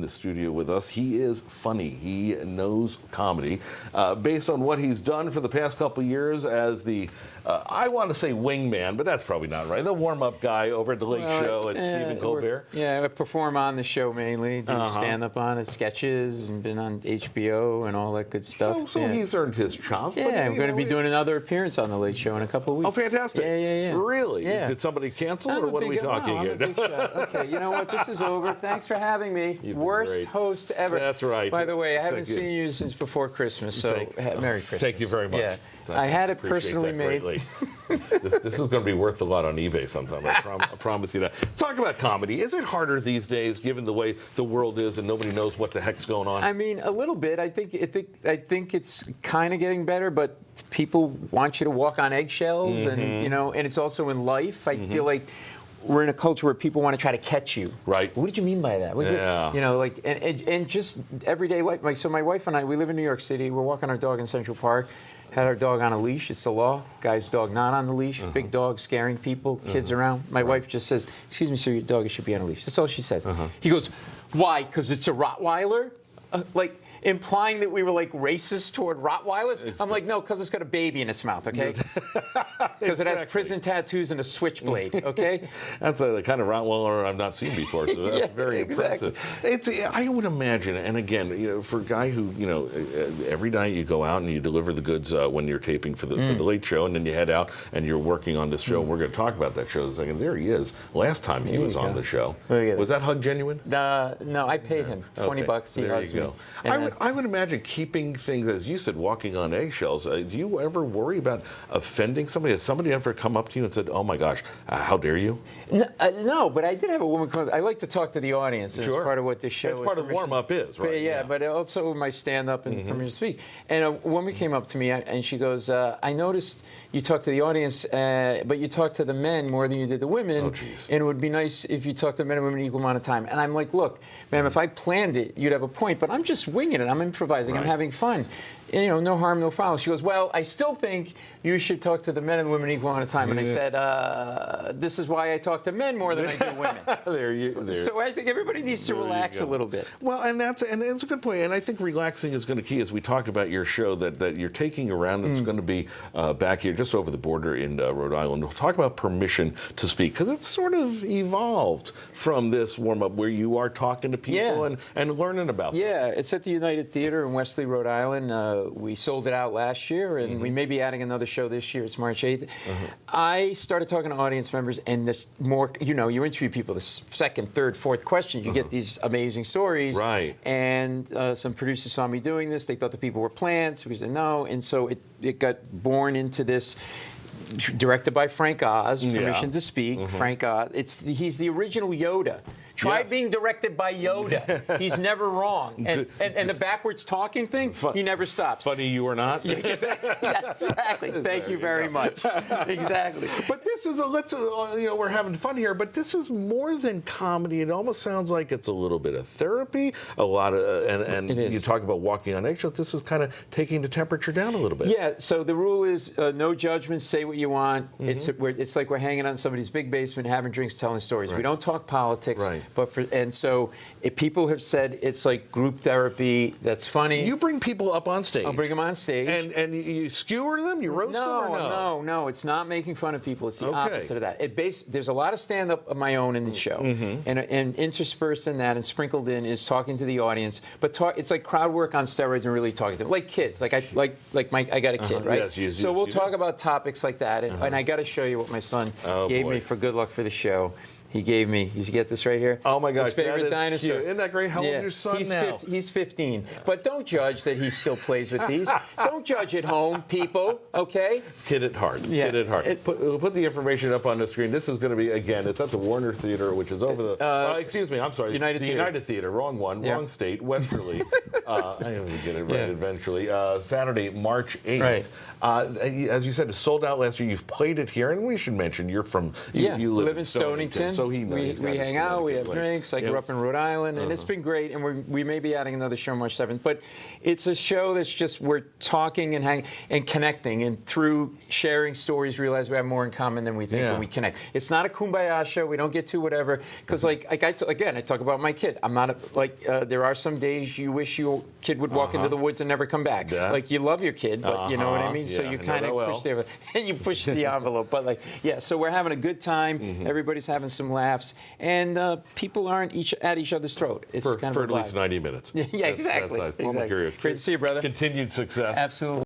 the studio with us. He is funny. He knows comedy. Based on what he's done for the past couple of years as the, I want to say wingman, but that's probably not right. The warm-up guy over at the Late Show at Stephen Colbert. Yeah, I perform on the show mainly, do stand-up on it, sketches, and been on HBO and all that good stuff. So he's earned his chops. Yeah, I'm going to be doing another appearance on the Late Show in a couple of weeks. Oh, fantastic. Yeah. Really? Yeah. Did somebody cancel, or what are we talking here? Okay, you know what? This is over. Thanks for having me. Worst great. host ever. That's right. By the way, I haven't seen you since before Christmas, so Merry Christmas. Thank you very much. Yeah. I had it personally made. This is going to be worth a lot on eBay sometime. I promise you that. Let's talk about comedy. Is it harder these days, given the way the world is and nobody knows what the heck's going on? I mean, a little bit. I think it's kind of getting better, but people want you to walk on eggshells, and and it's also in life. I feel like we're in a culture where people want to try to catch you. Right. What did you mean by that? And just everyday life. Like, so my wife and I, we live in New York City. We're walking our dog in Central Park. Had our dog on a leash. It's the law. Guy's dog not on the leash. Big dog scaring people, kids around. My wife just says, "Excuse me, sir, your dog should be on a leash." That's all she says. He goes, "Why? Because it's a Rottweiler?" Implying that we were like racist toward Rottweilers. I'm like, no, because it's got a baby in its mouth, okay? Because it has prison tattoos and a switchblade, okay? That's the kind of Rottweiler I've not seen before, so that's very impressive. I would imagine, and again, for a guy who, every night you go out and you deliver the goods when you're taping for the Late Show, and then you head out and you're working on this show. We're going to talk about that show in a second. There he is. Last time he was on the show. Was that hug genuine? No, I paid him $20. He hugs me. I would imagine keeping things, as you said, walking on eggshells. Do you ever worry about offending somebody? Has somebody ever come up to you and said, "Oh my gosh, how dare you"? No, but I did have a woman come up. I like to talk to the audience, and it's part of what this show is. It's part of the warm-up is, right? Yeah, but also my stand-up and permission to speak. And a woman came up to me, and she goes, "I noticed you talk to the audience, but you talk to the men more than you did the women. Oh, geez. And it would be nice if you talked to men and women equal amount of time." And I'm like, "Look, ma'am, if I planned it, you'd have a point, but I'm just winging it. I'm improvising. I'm having fun. No harm, no foul." She goes, "Well, I still think you should talk to the men and women equal amount of time." And I said, "This is why I talk to men more than I do women." So I think everybody needs to relax a little bit. Well, and that's a good point. And I think relaxing is going to key as we talk about your show that you're taking around. It's going to be back here just over the border in Rhode Island. We'll talk about permission to speak, because it's sort of evolved from this warm-up where you are talking to people and learning about them. Yeah, it's at the United Theater in Wesley, Rhode Island. We sold it out last year, and we may be adding another show this year. It's March 8th. I started talking to audience members, and the more, you interview people, the second, third, fourth question, you get these amazing stories. Right. And some producers saw me doing this. They thought the people were plants. We said no. And so it got born into this. Directed by Frank Oz, Permission to Speak. Frank Oz. He's the original Yoda. Try being directed by Yoda. He's never wrong. And the backwards talking thing, he never stops. Funny you or not. Exactly. Thank you very much. Exactly. But this is we're having fun here, but this is more than comedy. It almost sounds like it's a little bit of therapy, a lot of, and you talk about walking on eggshells. This is kind of taking the temperature down a little bit. Yeah, so the rule is no judgment, say what you want. It's like we're hanging out in somebody's big basement, having drinks, telling stories. We don't talk politics. Right. But so people have said it's like group therapy. That's funny. You bring people up on stage. I'll bring them on stage. And you skewer them? You roast them or no? No. It's not making fun of people. It's the opposite of that. There's a lot of stand-up of my own in the show. And interspersed in that and sprinkled in is talking to the audience. But it's like crowd work on steroids and really talking to them. Like kids. I got a kid, right? Yes, so we'll talk about topics like that. And I got to show you what my son gave me for good luck for the show. He gave me, you get this right here? Oh my gosh, his favorite dinosaur. Cute. Isn't that great? How old is your son now? He's 15. But don't judge that he still plays with these. Don't judge at home, people, okay? Hit it hard. Hit it hard. We'll put the information up on the screen. This is going to be, again, it's at the Warner Theater, which is over the, excuse me, I'm sorry. United Theater. Wrong one, wrong state, Westerly. I'm going to get it right eventually. Saturday, March 8th. Right. As you said, it sold out last year. You've played it here, and we should mention you're from, you live in Stonington. So he knows. We hang out, we have drinks. I grew up in Rhode Island, and it's been great. And we may be adding another show March 7th. But it's a show that's just we're talking and hanging and connecting, and through sharing stories, realize we have more in common than we think when we connect. It's not a kumbaya show. We don't get to whatever because I talk about my kid. I'm not there are some days you wish your kid would walk into the woods and never come back. Yeah. Like you love your kid, but you know what I mean. So Yeah, you kind of push and you push the envelope. But so we're having a good time. Everybody's having some laughs, and people aren't at each other's throat. It's for kind of at least 90 minutes. Yeah, exactly. Paul Mecurio. Great to see you, brother. Continued success. Absolutely.